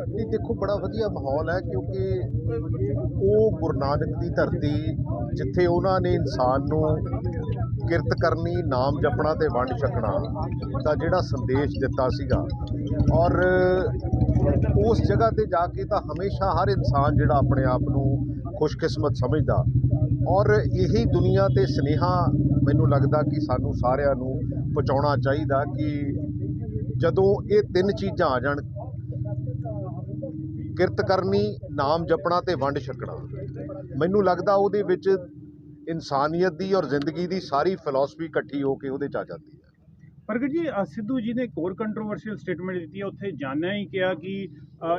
नहीं देखो बड़ा वधिया माहौल है क्योंकि वो गुरु नानक की धरती जिथे उन्होंने इंसान नू किरत करनी नाम जपना ते वंड छकना का जिहड़ा संदेश दिता सीगा और उस जगह ते जाके तो हमेशा हर इंसान जिहड़ा अपने आप नू खुशकिस्मत समझदा और यही दुनिया ते सुनेहा मैनू लगदा कि सानू सारिਆਂ नू पहुँचाउणा चाहीदा कि जदों ये तीन चीज़ां आ जाण किरत करनी नाम जपना ते वंड छकना मैनू लगदा उहदे विच इंसानियत दी और जिंदगी दी सारी फिलॉसफी इकट्ठी होके उहदे च आ जाती है। प्रगट जी सिद्धू जी ने एक और कंट्रोवर्शियल स्टेटमेंट दी है उत्थे जाना ही किया कि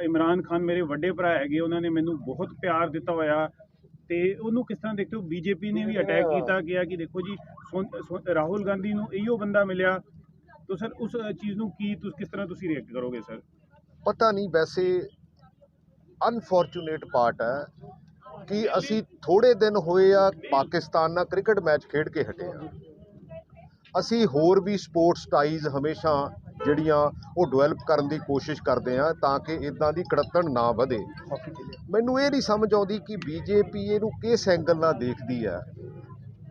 इमरान खान मेरे वड्डे भरा है उन्होंने मैनू बहुत प्यार दिता होया ते उन्होंने किस तरह देखते हो बीजेपी ने भी अटैक किया गया कि देखो जी राहुल गांधी नू इहो बंदा मिलिया तो सर उस चीज़ नू की किस तरह तुसीं रिएक्ट करोगे सर? पता नहीं वैसे अनफॉर्चूनेट पार्ट है कि असी थोड़े दिन होए आ पाकिस्तान नाल क्रिकेट मैच खेड के हटे हैं असी होर भी स्पोर्ट्स टाइज हमेशा ਜਿਹੜੀਆਂ ਉਹ ਡਿਵੈਲਪ ਕਰਨ ਦੀ ਕੋਸ਼ਿਸ਼ ਕਰਦੇ ਆ ਤਾਂ ਕਿ ਇਦਾਂ ਦੀ ਕੜੱਤਣ ਨਾ ਵਧੇ। ਮੈਨੂੰ ਇਹ ਨਹੀਂ ਸਮਝ ਆਉਂਦੀ ਕਿ ਬੀਜੇਪੀ ਇਹਨੂੰ ਕਿਸ ਐਂਗਲ ਨਾਲ ਦੇਖਦੀ ਹੈ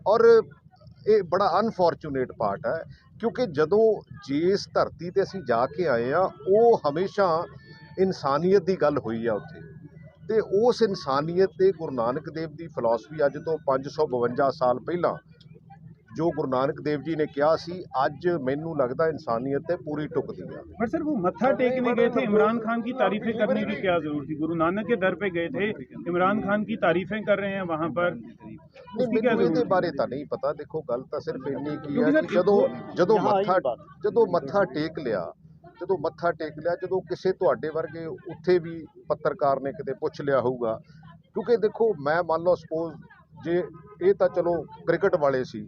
ਔਰ ਇਹ ਬੜਾ ਅਨਫੋਰਚੂਨੇਟ ਪਾਰਟ ਹੈ ਕਿਉਂਕਿ ਜਦੋਂ ਜਿਸ ਧਰਤੀ ਤੇ ਅਸੀਂ ਜਾ ਕੇ ਆਏ ਆ ਉਹ ਹਮੇਸ਼ਾ ਇਨਸਾਨੀਅਤ ਦੀ ਗੱਲ ਹੋਈ ਆ ਉੱਥੇ ਤੇ ਉਸ ਇਨਸਾਨੀਅਤ ਤੇ ਗੁਰੂ ਨਾਨਕ ਦੇਵ ਦੀ ਫਿਲਾਸਫੀ ਅੱਜ ਤੋਂ 552 ਸਾਲ ਪਹਿਲਾਂ जो गुरु नानक देव जी ने कहा सी अज मैनू लगता इंसानियत पूरी टुकती है। बट सर वो मत्था टेकने गए थे इमरान खान की तारीफें करने की क्या जरूरत थी? गुरु नानक के दर पे गए थे, इमरान खान की तारीफें कर रहे हैं वहाँ पर। नहीं बारे तो नहीं पता। देखो गल तो सिर्फ इन्नी की है कि जदों मत्था टेक लिया जो किसी तुहाडे वर्गे उत्थे भी पत्रकार ने किते पुछ लिया होगा क्योंकि देखो मैं मान लो सपोज जे ये तो चलो क्रिकेट वाले सी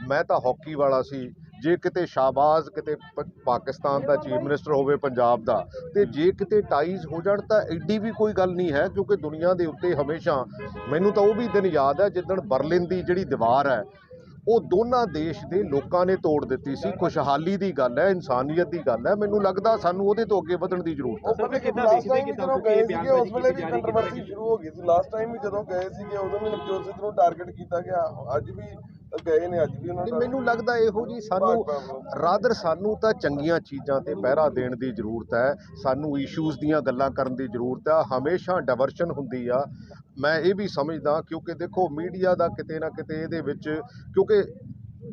मैं तो हॉकी वाला सी जे किते शाहबाज किते पाकिस्तान का चीफ मिनिस्टर होवे पंजाब का तो जे किते टाइज हो जाण तो एडी भी कोई गल नहीं है क्योंकि दुनिया के उत्ते हमेशा मैनू तो वो भी दिन याद है जिदण बर्लिन की जिहड़ी दीवार है वो दोनों देश के लोगों ने तोड़ दी सी। खुशहाली की गल है, इंसानियत की गल है। मैनू लगता सानू उहदे तो अगे वधण की जरूरत है। लास्ट टाइम भी जदों गए सीगे उस वेले भी कंट्रोवर्सी शुरू हो गई सी। लास्ट टाइम भी जदों गए सीगे उदों भी नवजोत सिद्धू नूं टारगेट किया गया अज भी गए ने अज भी उन्होंने मैनू लगता इहो जी सानू रादर सानू तो चंगियां चीज़ां ते पहरा देण दी जरूरत है। सानू इशूज़ दीयां गल्लां करन दी जरूरत है। हमेशा डाइवर्शन हुंदी आ मैं ये भी समझदा क्योंकि देखो मीडिया का किते ना किते इहदे विच क्योंकि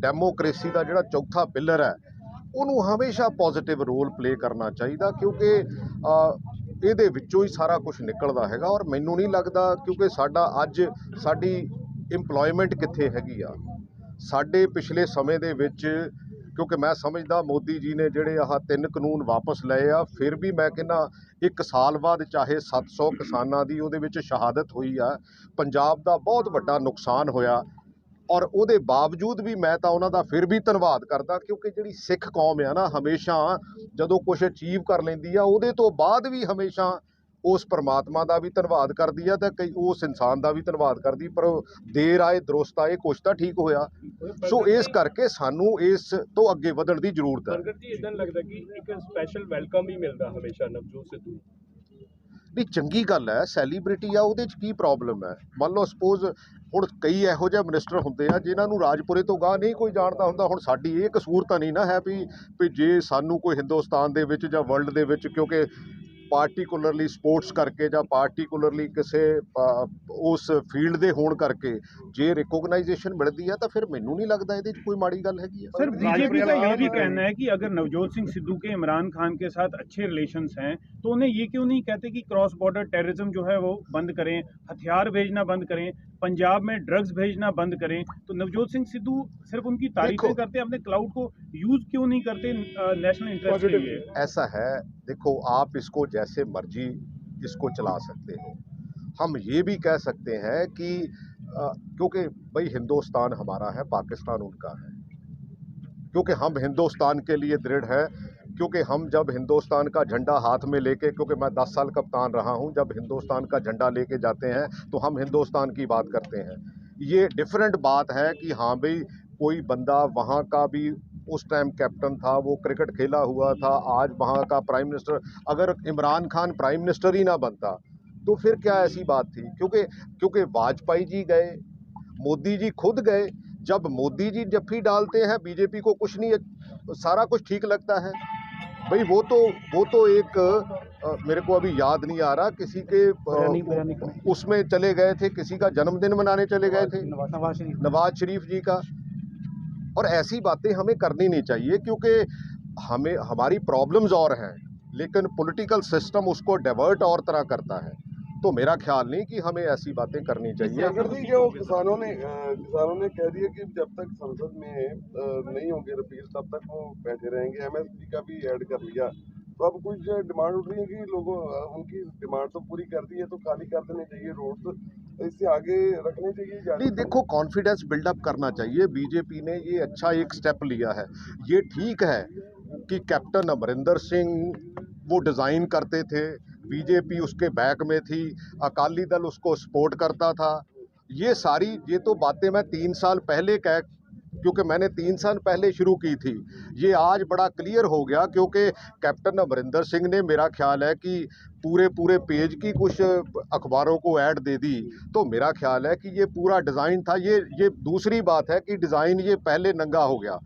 डेमोक्रेसी का जिहड़ा चौथा पिलर है उन्होंने हमेशा पॉजिटिव रोल प्ले करना चाहिए क्योंकि ਇਹਦੇ ਵਿੱਚੋਂ ही सारा कुछ निकलता हैगा और मैनू नहीं लगता क्योंकि साडा अज साडी इंपलॉयमेंट कित्थे हैगी आ साडे पिछले समय दे विच क्योंकि मैं समझदा मोदी जी ने जिहड़े आह 3 कानून वापस लए आ फिर भी मैं कहना 1 साल बाद चाहे 700 किसानां दी उहदे विच शहादत हुई आ पंजाब दा बहुत वड्डा नुकसान होया और उहदे बावजूद भी मैं तो उन्हां दा फिर भी धन्नवाद करदा क्योंकि जिहड़ी सिख कौम है ना हमेशा जदों कुछ अचीव कर लैंदी आ उहदे तो बाद भी हमेशा उस परमात्मा का भी धन्नवाद करती है तो कई उस इंसान का भी धन्नवाद करती पर देर आए दुरुस्त आए कुछ तो ठीक होया। सो इस करके सानू इस तो अगे वधण की जरूरत है। प्रगट जी इदां लगदा कि एक स्पैशल वेलकम भी मिलता हमेशा नवजोत सिद्धू नहीं चंगी गल है सैलीब्रिटी आ उहदे च की प्रॉब्लम है। मान लो सपोज हुण कई इहो जिहे मिनिस्टर हुंदे आ जिन्हां नूं राजपुरे तो गाह नहीं कोई जाणदा हुंदा। हुण साडी ये कसूर तां नहीं ना है भी जे सानू कोई हिंदुस्तान दे विच जां वर्ल्ड दे विच क्योंकि पार्टिकुलरली स्पोर्ट्स करके या पार्टिकुलरली किसी उस फील्ड के होने करके जे रिकोगनाइजेशन मिलती है तो फिर मैनू नहीं लगता ये कोई माड़ी गल हैगी है। सर बीजेपी का ये भी कहना है कि अगर नवजोत सिंह सिद्धू के इमरान खान के साथ अच्छे रिलेशंस हैं तो उन्हें ये क्यों नहीं कहते कि क्रॉस बॉर्डर टेररिज्म जो है वो बंद करें, हथियार भेजना बंद करें, पंजाब में ड्रग्स भेजना बंद करें। तो नवजोत सिंह सिद्धू सिर्फ उनकी तारीफें करते अपने क्लाउड को यूज क्यों नहीं करते नेशनल इंटरेस्ट के लिए? ऐसा है देखो आप इसको जैसे मर्जी इसको चला सकते हो। हम ये भी कह सकते हैं कि क्योंकि भाई हिंदुस्तान हमारा है पाकिस्तान उनका है क्योंकि हम हिंदुस्तान के लिए दृढ़ है क्योंकि हम जब हिंदुस्तान का झंडा हाथ में लेके क्योंकि मैं 10 साल कप्तान रहा हूं जब हिंदुस्तान का झंडा लेके जाते हैं तो हम हिंदुस्तान की बात करते हैं। ये डिफरेंट बात है कि हाँ भाई कोई बंदा वहाँ का भी उस टाइम कैप्टन था, वो क्रिकेट खेला हुआ था, आज वहाँ का प्राइम मिनिस्टर। अगर इमरान खान प्राइम मिनिस्टर ही ना बनता तो फिर क्या ऐसी बात थी? क्योंकि वाजपेयी जी गए, मोदी जी खुद गए। जब मोदी जी जफ्फी डालते हैं बीजेपी को कुछ नहीं, सारा कुछ ठीक लगता है। भाई वो तो एक मेरे को अभी याद नहीं आ रहा, किसी के उसमें चले गए थे, किसी का जन्मदिन मनाने चले गए थे, नवाज शरीफ जी का। और ऐसी बातें हमें करनी नहीं चाहिए, क्योंकि हमें हमारी प्रॉब्लम्स और हैं, लेकिन पॉलिटिकल सिस्टम उसको डाइवर्ट और तरह करता है। तो मेरा ख्याल नहीं कि हमें ऐसी बातें करनी चाहिए। अगर जी जो किसानों ने कह दिया कि जब तक संसद में नहीं होंगे रिपील तब तक वो बैठे रहेंगे, एमएसपी का भी ऐड कर लिया, तो अब कुछ डिमांड उठ रही है कि लोगों उनकी डिमांड तो पूरी कर दी है, तो खाली कर देने चाहिए रोड, तो इससे आगे रखने चाहिए। नहीं, देखो, कॉन्फिडेंस बिल्डअप करना चाहिए। बीजेपी ने ये अच्छा एक स्टेप लिया है। ये ठीक है कि कैप्टन अमरिंदर सिंह वो डिज़ाइन करते थे, बीजेपी उसके बैक में थी, अकाली दल उसको सपोर्ट करता था। ये तो बातें मैं 3 साल पहले क्योंकि मैंने 3 साल पहले शुरू की थी। ये आज बड़ा क्लियर हो गया, क्योंकि कैप्टन अमरिंदर सिंह ने, मेरा ख्याल है कि पूरे पेज की कुछ अखबारों को ऐड दे दी। तो मेरा ख्याल है कि ये पूरा डिज़ाइन था। ये दूसरी बात है कि डिज़ाइन ये पहले नंगा हो गया,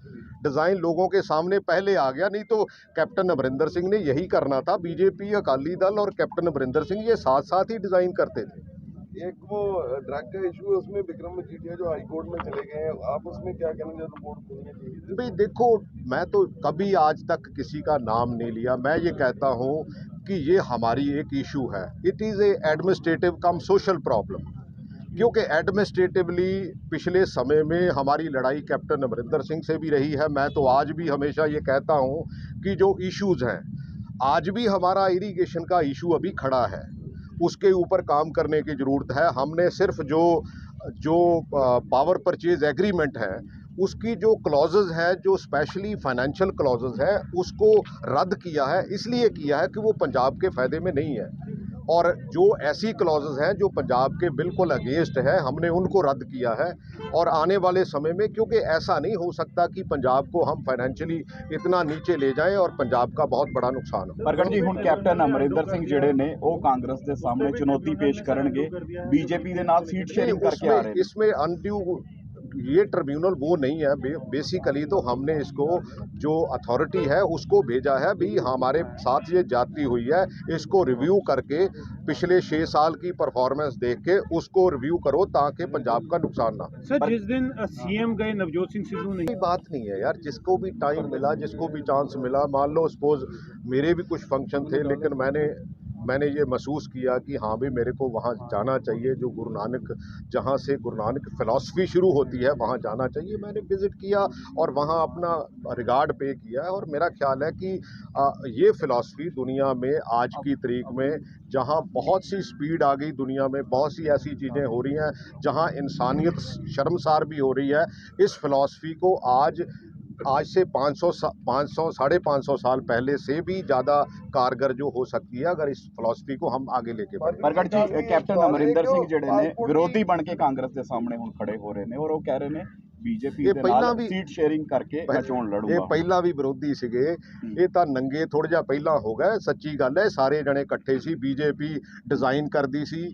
डिज़ाइन लोगों के सामने पहले आ गया। नहीं तो कैप्टन अमरिंदर सिंह ने यही करना था। बीजेपी, अकाली दल और कैप्टन अमरिंदर सिंह ये साथ साथ ही डिज़ाइन करते थे। एक वो ड्रग का इशू है, उसमें विक्रम मजीठिया जो हाई कोर्ट में चले गए हैं, आप उसमें क्या कहना चाहते, रिपोर्ट खोलनी चाहिए? भाई देखो, मैं तो कभी आज तक किसी का नाम नहीं लिया। मैं ये कहता हूँ कि ये हमारी एक इशू है। It is a administrative come social problem, क्योंकि एडमिनिस्ट्रेटिवली पिछले समय में हमारी लड़ाई कैप्टन अमरिंदर सिंह से भी रही है। मैं तो आज भी हमेशा ये कहता हूँ कि जो इश्यूज़ हैं, आज भी हमारा इरिगेशन का इशू अभी खड़ा है, उसके ऊपर काम करने की ज़रूरत है। हमने सिर्फ जो पावर परचेज एग्रीमेंट है, उसकी जो क्लॉजेज है, जो स्पेशली फाइनेंशियल क्लॉजेज है, उसको रद्द किया है। इसलिए किया है कि वो पंजाब के फ़ायदे में नहीं है, और जो ऐसी क्लॉजेज हैं जो पंजाब के बिल्कुल अगेंस्ट है, हमने उनको रद्द किया है। और आने वाले समय में, क्योंकि ऐसा नहीं हो सकता कि पंजाब को हम फाइनेंशियली इतना नीचे ले जाएं और पंजाब का बहुत बड़ा नुकसान हो। प्रगट जी, हुण कैप्टन अमरिंदर सिंह जिहड़े ने वो कांग्रेस के सामने चुनौती पेश करनगे, बीजेपी के नाल सीट शेयरिंग करके आ रहे हैं। इसमें अनड्यू ये ट्रिब्यूनल वो नहीं है। बेसिकली तो हमने इसको, जो अथॉरिटी है उसको भेजा है, भी हमारे साथ ये जाती हुई है, इसको रिव्यू करके पिछले 6 साल की परफॉर्मेंस देख के उसको रिव्यू करो, ताकि पंजाब का नुकसान ना। सर, जिस दिन सीएम गए नवजोत सिंह सिद्धू ने, कोई बात नहीं है यार, जिसको भी टाइम मिला, जिसको भी चांस मिला, मान लो सपोज मेरे भी कुछ फंक्शन थे, लेकिन मैंने ये महसूस किया कि हाँ भी मेरे को वहाँ जाना चाहिए, जो जहाँ से गुरु नानक फ़िलासफ़ी शुरू होती है, वहाँ जाना चाहिए। मैंने विज़िट किया और वहाँ अपना रिगार्ड पे किया है। और मेरा ख्याल है कि ये फ़िलासफ़ी दुनिया में आज की तारीख में, जहाँ बहुत सी स्पीड आ गई, दुनिया में बहुत सी ऐसी चीज़ें हो रही हैं जहाँ इंसानियत शर्मसार भी हो रही है, इस फ़िलासफ़ी को आज से 500 साढ़े 500 साल पहले से भी ज़्यादा कारगर जो हो सकती है, अगर इस फिलॉसफी को हम आगे लेके बढ़े। प्रगट जी, कैप्टन अमरिंदर सिंह जिहड़े ने विरोधी बन के कांग्रेस के सामने हुण खड़े हो रहे ने, और वो कह रहे ने बीजेपी दे नाल सीट शेयरिंग करके मैं चोण लड़ूंगा। ये पहला भी विरोधी सीगे, ये तां नंगे थोड़ा जिहा पहला हो गए। सच्ची गल है, सारे जने इकट्ठे सी, बीजेपी डिज़ाइन करदी सी,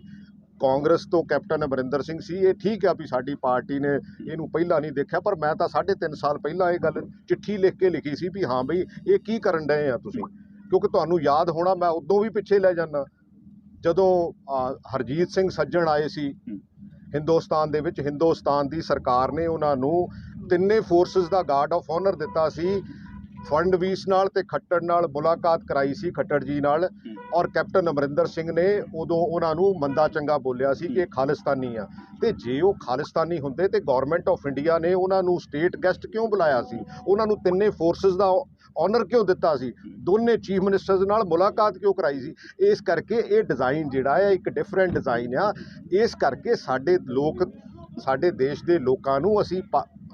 कांग्रेस तो कैप्टन अमरिंदर सिंह सी। ये ठीक है भी साडी पार्टी ने इहनूं पहला नहीं देखा, पर मैं तो 3.5 साल पहला ये गल चिट्ठी लिख के लिखी सी भी हाँ बई ये की करन डए आ तुसीं, क्योंकि तुहानूं याद होना मैं उदों भी पिछे लै जाना, जदों हरजीत सिंह सज्जण आए सी हिंदुस्तान दे विच, हिंदुस्तान दी सरकार ने उन्हां नूं तिन्ने फोर्सेस दा गार्ड ऑफ ऑनर दिता सी। फडणवीस नाल ते खट्टर नाल मुलाकात कराई सी, खट्टर जी नाल, और कैप्टन अमरिंदर सिंह ने उदों उन्हां नूं मंदा चंगा बोलिया सी कि खालिस्तानी आ। ते जे वो खालिस्तानी हुंदे ते गौरमेंट ऑफ इंडिया ने उन्हां नूं स्टेट गैसट क्यों बुलाया सी, उन्हां नूं तिन्ने फोर्सेस दा ऑनर क्यों दिता सी, दोने चीफ मिनिस्टर्स नाल मुलाकात क्यों कराई सी। इस करके ये डिज़ाइन जिहड़ा है एक डिफरेंट डिज़ाइन आ। इस करके साडे देश दे लोकां नूं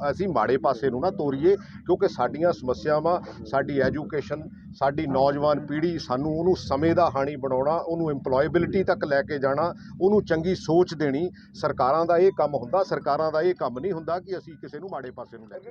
ਅਸੀਂ ਮਾੜੇ ਪਾਸੇ ਨੂੰ ਨਾ ਤੋਰੀਏ, ਕਿਉਂਕਿ ਸਾਡੀਆਂ ਸਮੱਸਿਆਵਾਂ, ਸਾਡੀ ਐਜੂਕੇਸ਼ਨ, ਸਾਡੀ ਨੌਜਵਾਨ ਪੀੜ੍ਹੀ, ਸਾਨੂੰ ਉਹਨੂੰ ਸਮੇਂ ਦਾ ਹਾਣੀ ਬਣਾਉਣਾ, ਉਹਨੂੰ ਇੰਪਲੋਏਬਿਲਿਟੀ ਤੱਕ ਲੈ ਕੇ ਜਾਣਾ, ਉਹਨੂੰ ਚੰਗੀ ਸੋਚ ਦੇਣੀ, ਸਰਕਾਰਾਂ ਦਾ ਇਹ ਕੰਮ ਹੁੰਦਾ। ਸਰਕਾਰਾਂ ਦਾ ਇਹ ਕੰਮ ਨਹੀਂ ਹੁੰਦਾ ਕਿ ਅਸੀਂ ਕਿਸੇ ਨੂੰ ਮਾੜੇ ਪਾਸੇ ਨੂੰ ਲੈ ਕੇ